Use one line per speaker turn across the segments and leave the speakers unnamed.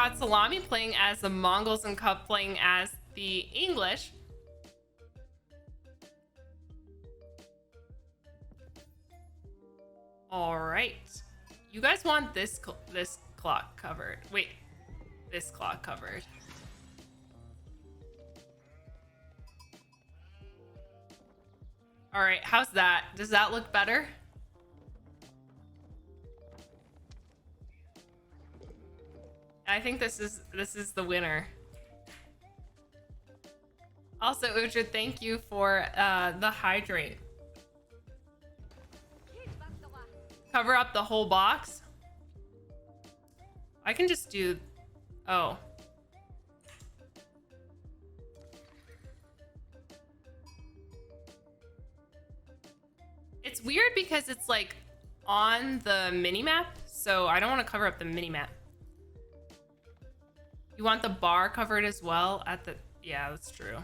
got Salami playing as the Mongols and Kaup playing as the English. All right. You guys want this clock covered. Wait, this clock covered. All right, how's that? Does that look better? I think this is the winner. Also, Udra, thank you for the hydrate. Cover up the whole box. I can just do... Oh. It's weird because it's like on the mini-map, so I don't want to cover up the mini-map. You want the bar covered as well at the... Yeah, that's true.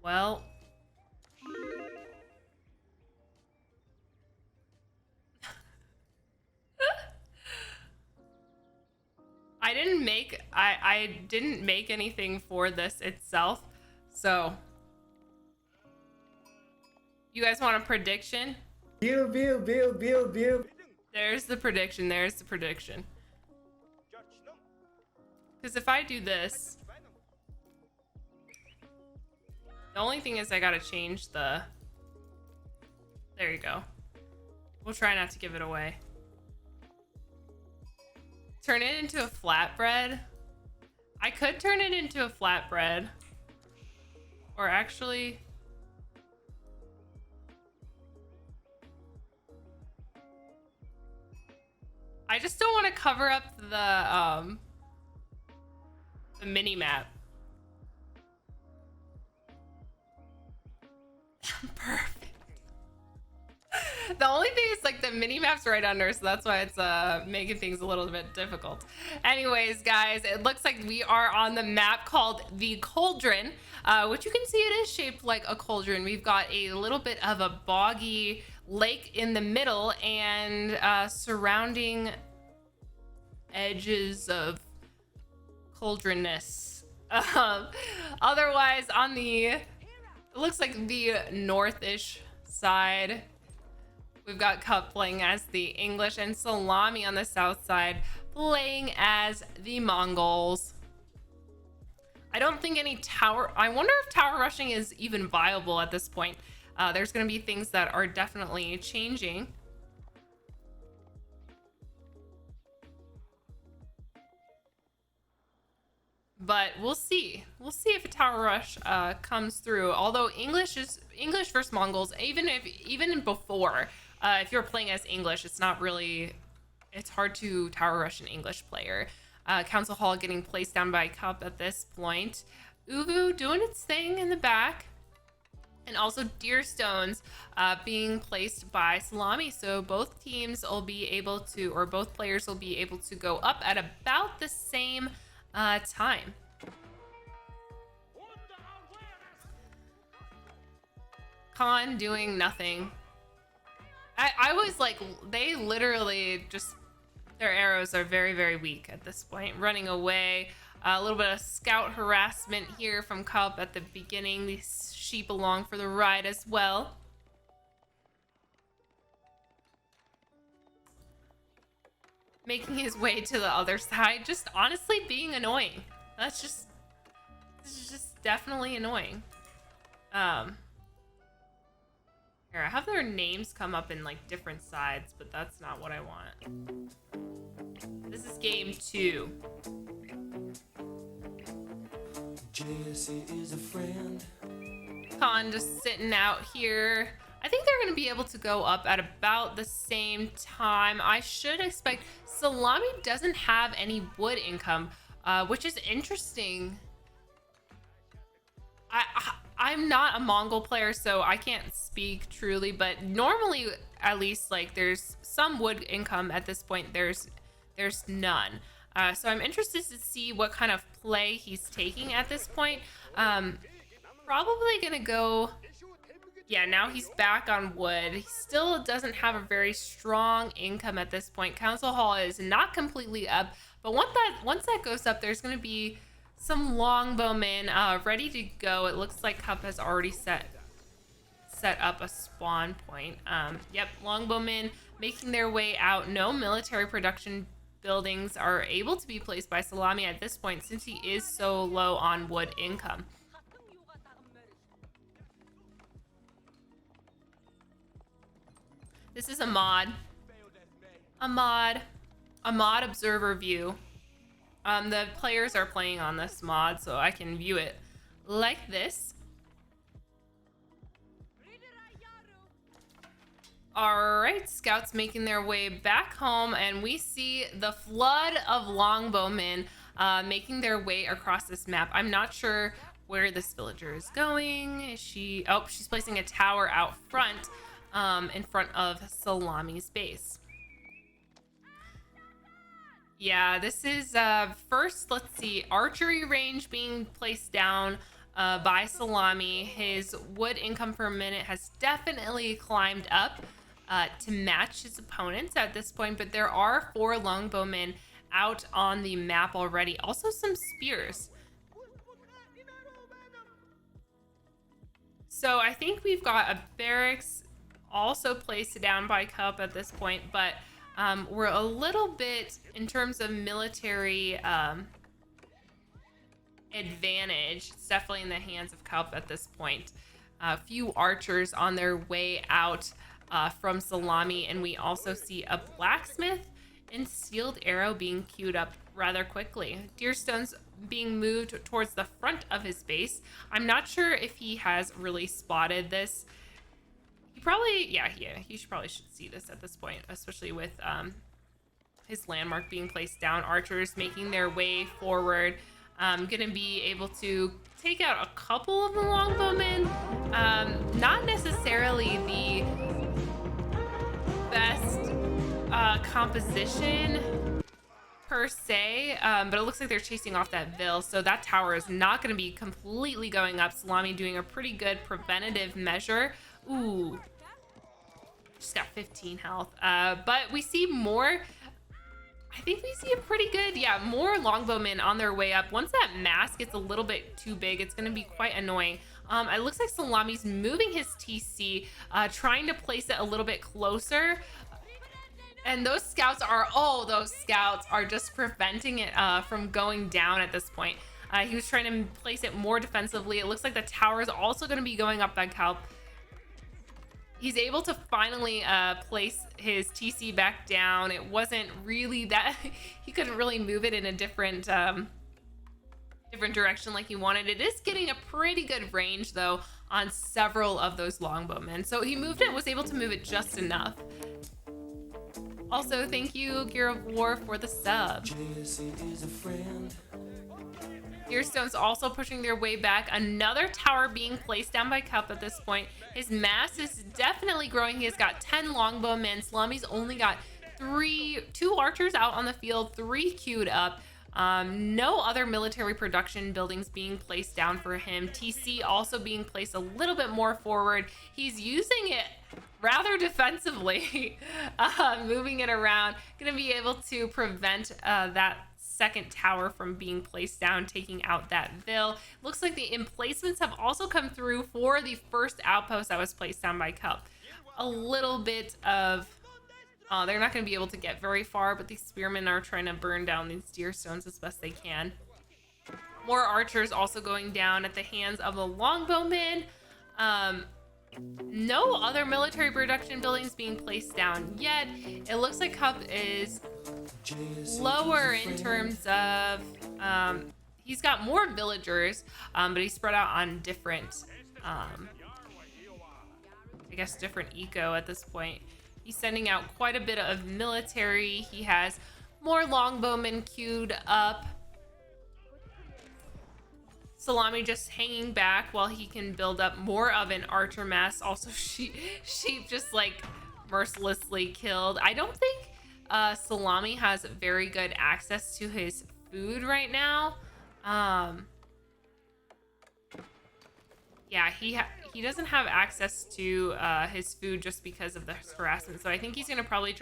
Well... I didn't make anything for this itself, so you guys want a prediction?
Bill.
There's the prediction. There's the prediction. Because if I do this, the only thing is I gotta change the... There you go. We'll try not to give it away. Turn it into a flatbread. I could turn it into a flatbread. Or actually... I just don't want to cover up the mini-map. Perfect. The only thing is like the mini map's right under, so that's why it's making things a little bit difficult. Anyways, guys, it looks like we are on the map called the Cauldron, which you can see it is shaped like a cauldron. We've got a little bit of a boggy lake in the middle and surrounding edges of cauldronness. Otherwise, on the, it looks like the northish side, we've got Kaup playing as the English and Salami on the south side playing as the Mongols. I don't think any tower... I wonder if tower rushing is even viable at this point. There's going to be things that are definitely changing. But we'll see. We'll see if a tower rush comes through. Although English versus Mongols, even before, if you're playing as English, it's not really... It's hard to tower rush an English player. Council Hall getting placed down by Kaup at this point. Uvu doing its thing in the back. And also Deer Stones being placed by Salami. So both teams will be able to, or both players will be able to go up at about the same time. Khan doing nothing. I was like, they literally just, their arrows are very, very weak at this point. Running away. A little bit of scout harassment here from Kaup at the beginning. These sheep along for the ride as well. Making his way to the other side, just honestly being annoying. This is just definitely annoying. Here, I have their names come up in like different sides, but that's not what I want. This is game 2.
Jesse is a friend.
Khan just sitting out here. I think they're going to be able to go up at about the same time. I should expect... Salami doesn't have any wood income, which is interesting. I'm not a Mongol player, so I can't speak truly, but normally, at least, like, there's some wood income. At this point, there's none. So I'm interested to see what kind of play he's taking at this point. Probably gonna go Yeah, now he's back on wood. He still doesn't have a very strong income at this point. Council Hall is not completely up, but once that goes up, there's going to be some longbowmen ready to go. It looks like Cup has already set up a spawn point. Yep, longbowmen making their way out. No military production buildings are able to be placed by Szalami at this point since he is so low on wood income. This is a mod observer view. The players are playing on this mod, so I can view it like this. All right, scouts making their way back home, and we see the flood of longbowmen making their way across this map. I'm not sure where this villager is going. Is she? Oh, she's placing a tower out front. In front of Szalami's base. Yeah, this is first, let's see, archery range being placed down by Szalami. His wood income per minute has definitely climbed up to match his opponents at this point, but there are 4 longbowmen out on the map already. Also some spears. So I think we've got a barracks also placed down by Kaup at this point, but we're a little bit, in terms of military advantage, it's definitely in the hands of Kaup at this point. A few archers on their way out from Szalami, and we also see a blacksmith and sealed arrow being queued up rather quickly. Deerstone's being moved towards the front of his base. I'm not sure if he has really spotted this. Probably, yeah, he probably should see this at this point, especially with his landmark being placed down. Archers making their way forward, gonna be able to take out a couple of the longbowmen. Not necessarily the best composition per se, but it looks like they're chasing off that Vil, so that tower is not going to be completely going up. Szalami doing a pretty good preventative measure. Ooh, just got 15 health, but we see more. I think we see a pretty good, yeah, more longbowmen on their way up. Once that mass gets a little bit too big, it's going to be quite annoying. It looks like Szalami's moving his TC, trying to place it a little bit closer. And those scouts are just preventing it from going down at this point. He was trying to place it more defensively. It looks like the tower is also going to be going up by Kaup. He's able to finally place his TC back down. It wasn't really that he couldn't really move it in a different direction like he wanted. It is getting a pretty good range though on several of those longbowmen. So he moved it, was able to move it just enough. Also, thank you, Gear of War, for the sub. Deerstone's also pushing their way back. Another tower being placed down by Kaup at this point. His mass is definitely growing. He has got 10 longbowmen. Szalami's only got 2 archers out on the field, 3 queued up. No other military production buildings being placed down for him. TC also being placed a little bit more forward. He's using it rather defensively, moving it around. Gonna be able to prevent that second tower from being placed down, taking out that Vil. Looks like the emplacements have also come through for the first outpost that was placed down by Kaup. A little bit of they're not going to be able to get very far, but these spearmen are trying to burn down these deer stones as best they can. More archers also going down at the hands of the longbowmen. No other military production buildings being placed down yet. It looks like Kaup is lower in terms of he's got more villagers, but he's spread out on different I guess different eco at this point. He's sending out quite a bit of military. He has more longbowmen queued up. Szalami just hanging back while he can build up more of an archer mass. Also, sheep just like mercilessly killed. I don't think Szalami has very good access to his food right now. Yeah, he he doesn't have access to his food just because of the harassment. So I think he's gonna probably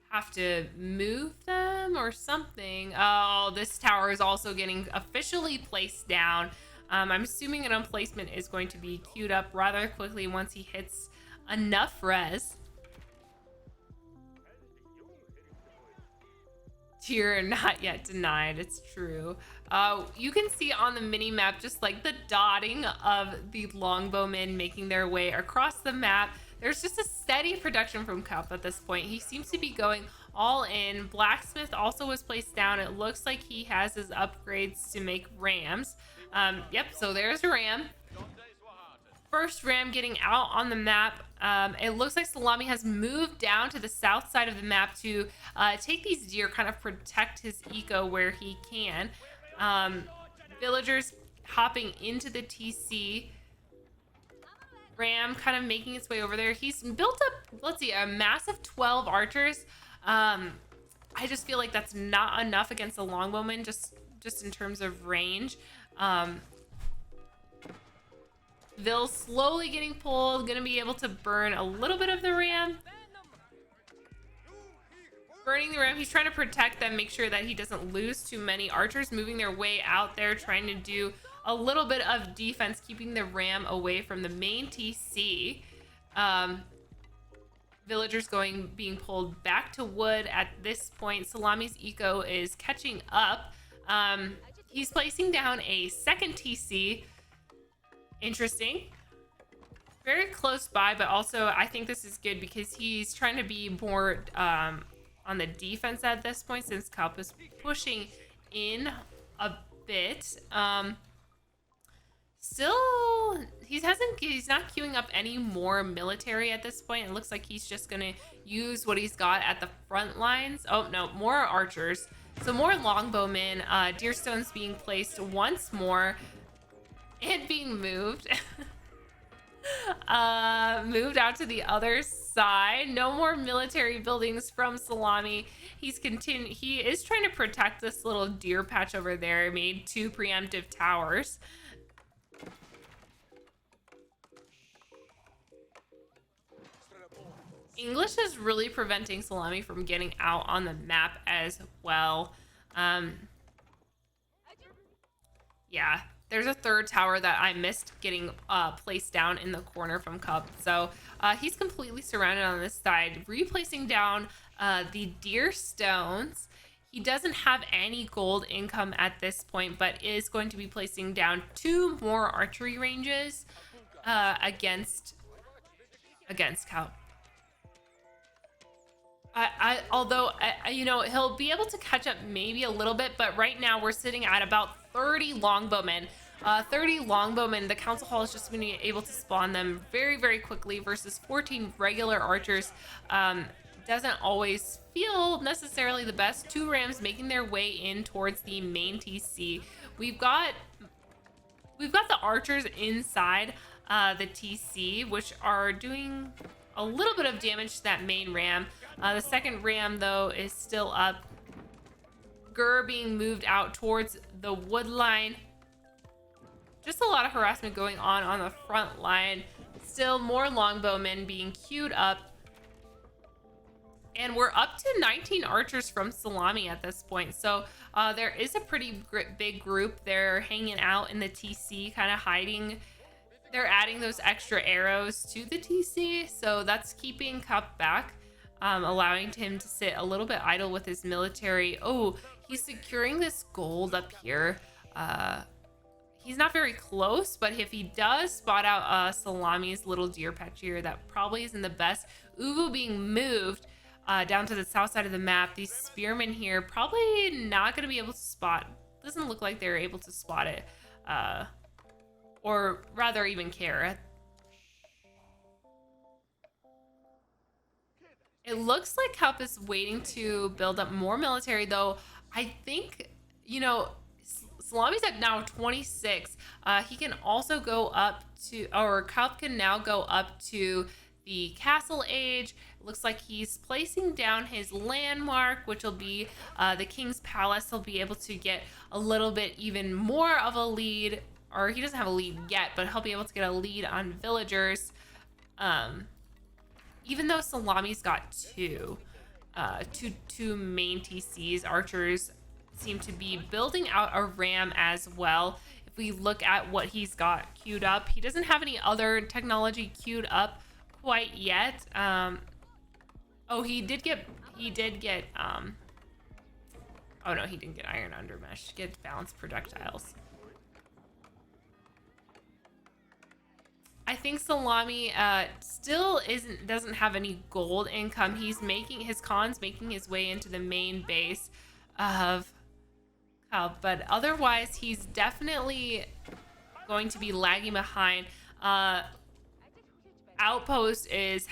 have to move them or something. Oh, this tower is also getting officially placed down. I'm assuming an emplacement is going to be queued up rather quickly once he hits enough res. Tier not yet denied. It's true. You can see on the mini map just like the dotting of the longbowmen making their way across the map. There's just a steady production from Kaup at this point. He seems to be going all in. Blacksmith also was placed down. It looks like he has his upgrades to make rams. Yep, so there's a ram. First ram getting out on the map. It looks like Szalami has moved down to the south side of the map to take these deer, kind of protect his eco where he can. Villagers hopping into the TC. Ram kind of making its way over there. He's built up, let's see, a massive 12 archers. I just feel like that's not enough against the longbowmen, just in terms of range. Vil slowly getting pulled, gonna be able to burn a little bit of the ram. Burning the ram, he's trying to protect them, make sure that he doesn't lose too many archers, moving their way out there, trying to do a little bit of defense, keeping the ram away from the main TC. Villagers being pulled back to wood at this point. Szalami's eco is catching up. He's placing down a second TC. Interesting. Very close by, but also I think this is good because he's trying to be more on the defense at this point since Kaup is pushing in a bit. Still, he's not queuing up any more military at this point. It looks like he's just gonna use what he's got at the front lines. Oh no, more archers. So more longbowmen. Deerstones being placed once more and being moved. Moved out to the other side. No more military buildings from Szalami. He is trying to protect this little deer patch over there. Made 2 preemptive towers. English is really preventing Szalami from getting out on the map as well. Yeah, there's a third tower that I missed getting placed down in the corner from Kaup. So he's completely surrounded on this side, replacing down the deer stones. He doesn't have any gold income at this point, but is going to be placing down 2 more archery ranges against Kaup. Although you know, he'll be able to catch up maybe a little bit, but right now we're sitting at about 30 longbowmen. 30 longbowmen. The council hall is just going to be able to spawn them very, very quickly versus 14 regular archers. Doesn't always feel necessarily the best. 2 rams making their way in towards the main TC. We've got the archers inside the TC, which are doing a little bit of damage to that main ram. The second ram, though, is still up. Gur being moved out towards the wood line. Just a lot of harassment going on the front line. Still more longbowmen being queued up. And we're up to 19 archers from Szalami at this point. So there is a pretty big group. They're hanging out in the TC, kind of hiding. They're adding those extra arrows to the TC. So that's keeping Kaup back. Allowing him to sit a little bit idle with his military. Oh, he's securing this gold up here. He's not very close, but if he does spot out Szalami's little deer patch here, that probably isn't the best. Uvu being moved down to the south side of the map. These spearmen here probably not going to be able to spot. Doesn't look like they're able to spot it. Or rather even care. It looks like Kaup is waiting to build up more military, though. I think, you know, Szalami's at now 26. He can also go up to, or Kaup can now go up to the castle age. It looks like he's placing down his landmark, which will be the king's palace. He'll be able to get a little bit even more of a lead or he doesn't have a lead yet, but he'll be able to get a lead on villagers. Even though Salami's got two main TCs, archers seem to be building out a ram as well. If we look at what he's got queued up, he doesn't have any other technology queued up quite yet. Oh, he did get oh no, he didn't get iron undermesh. He gets balanced projectiles. I think Salami still doesn't have any gold income. He's making his way into the main base of Kaup, but otherwise he's definitely going to be lagging behind. Outpost this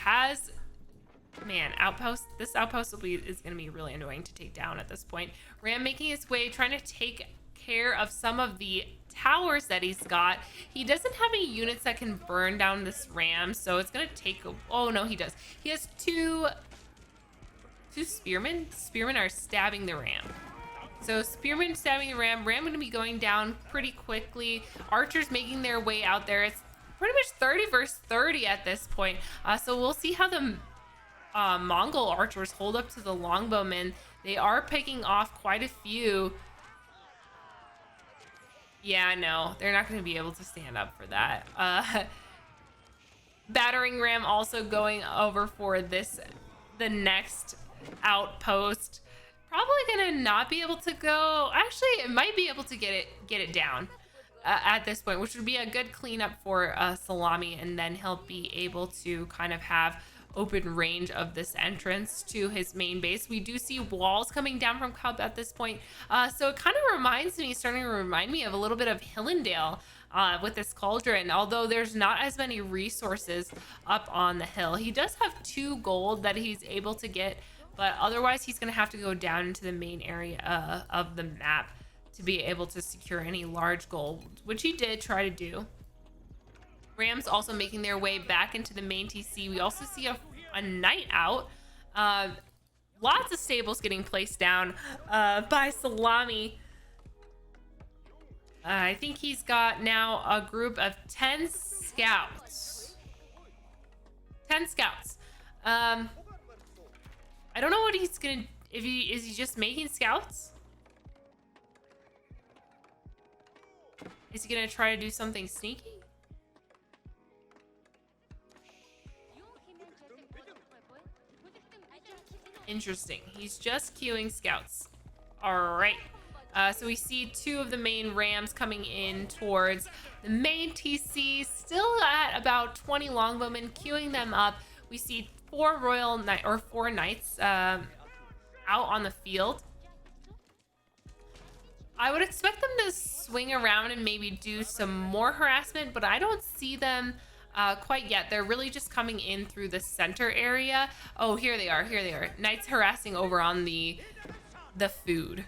outpost is going to be really annoying to take down at this point. Ram making his way, trying to take care of some of the towers that he's got. He doesn't have any units that can burn down this ram, so it's going to take oh no, he does. He has two spearmen. Spearmen are stabbing the ram. So spearmen stabbing the ram. Ram going to be going down pretty quickly. Archers making their way out there. It's pretty much 30 versus 30 at this point. So we'll see how the Mongol archers hold up to the longbowmen. They are picking off quite a few. Yeah, no, they're not going to be able to stand up for that. Battering ram also going over for the next outpost. Probably going to not be able to go. Actually, it might be able to get it down at this point, which would be a good cleanup for Salami, and then he'll be able to kind of have open range of this entrance to his main base. We do see walls coming down from Kaup at this point, so it kind of starting to remind me of a little bit of Hillendale with this cauldron, although there's not as many resources up on the hill. He does have 2 gold that he's able to get, but otherwise he's going to have to go down into the main area of the map to be able to secure any large gold, which he did try to do. Rams also making their way back into the main TC. We also see a knight out. Lots of stables getting placed down by Salami. I think he's got now a group of 10 scouts. 10 scouts. I don't know what he's gonna. Is he just making scouts? Is he gonna try to do something sneaky? Interesting. He's just queuing scouts. All right. So we see 2 of the main rams coming in towards the main TC, still at about 20 longbowmen, queuing them up. We see 4 knights out on the field. I would expect them to swing around and maybe do some more harassment, but I don't see them quite yet. They're really just coming in through the center area. Oh, here they are. Knights harassing over on the food.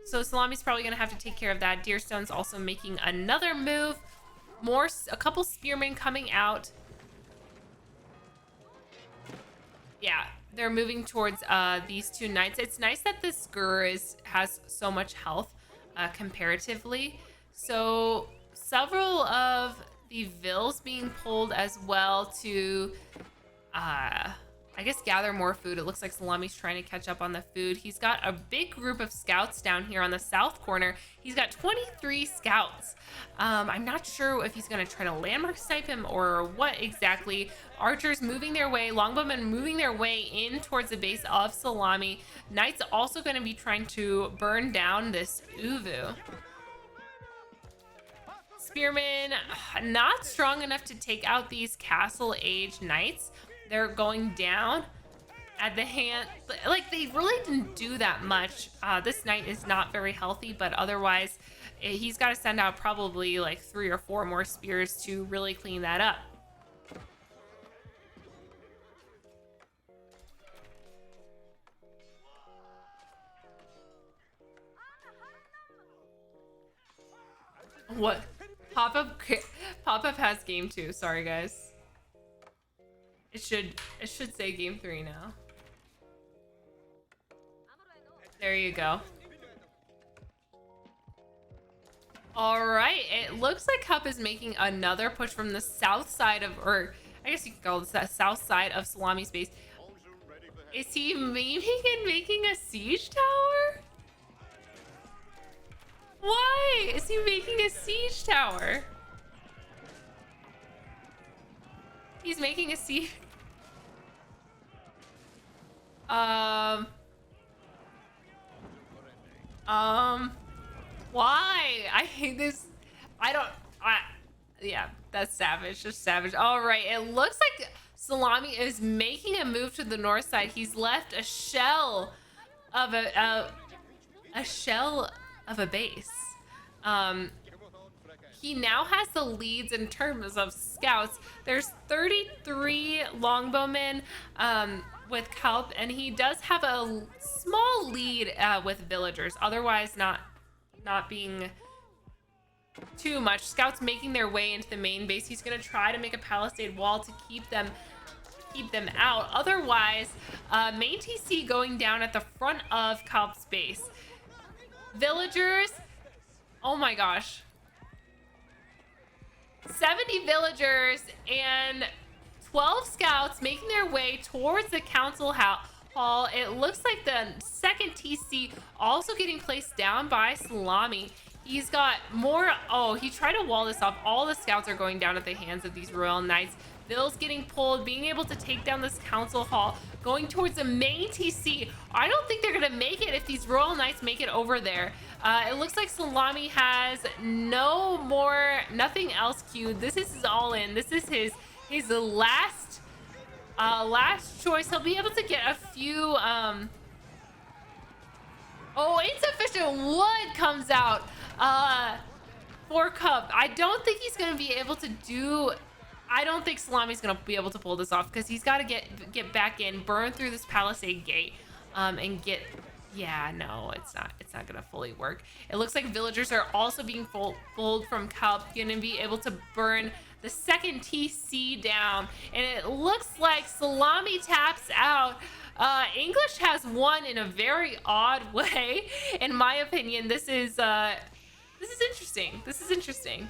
So Salami's probably gonna have to take care of that. Deerstone's also making another move. A couple spearmen coming out. Yeah, they're moving towards these 2 knights. It's nice that this Gur has so much health comparatively. So several of the vills being pulled as well to I guess gather more food. It looks like Salami's trying to catch up on the food. He's got a big group of scouts down here on the south corner. He's got 23 scouts. I'm not sure if he's going to try to landmark snipe him or what exactly. Archers moving their way, longbowmen moving their way in towards the base of Salami. Knights also going to be trying to burn down this Uvu. Spearmen not strong enough to take out these castle age knights. They're going down at the hand. Like, they really didn't do that much. This knight is not very healthy, but otherwise he's got to send out probably like 3 or 4 more spears to really clean that up. What? Pop-up has game 2. Sorry, guys. It should say game 3 now. There you go. All right, it looks like Cup is making another push from the south side of, or I guess you could call it the south side of Salami's base. Is he making a siege tower? Why is he making a siege tower? He's making a siege. Why? I hate this. Yeah, that's savage. Just savage. All right. It looks like Salami is making a move to the north side. He's left a shell of a shell of a base. He now has the leads in terms of scouts. There's 33 longbowmen with Kaup, and he does have a small lead with villagers. Otherwise, not being too much. Scouts making their way into the main base. He's gonna try to make a palisade wall to keep them out. Otherwise, main TC going down at the front of Kaup's base. Villagers, oh my gosh. 70 villagers and 12 scouts making their way towards the council hall. It looks like the second TC also getting placed down by Salami. He's got more. Oh, he tried to wall this off. All the scouts are going down at the hands of these royal knights. Bill's getting pulled, being able to take down this council hall, going towards the main TC. I don't think they're gonna make it if these royal knights make it over there. It looks like Salami has nothing else queued. This is his all in. This is his last choice. He'll be able to get a few. Oh, insufficient wood comes out for Kaup. I don't think he's gonna be able to do. I don't think Salami's gonna be able to pull this off because he's got to get back in, burn through this palisade gate, and get. Yeah, no, it's not gonna fully work. It looks like villagers are also being pulled from Kaup, gonna be able to burn the second TC down, and it looks like Salami taps out. English has won in a very odd way, in my opinion. This is interesting. This is interesting.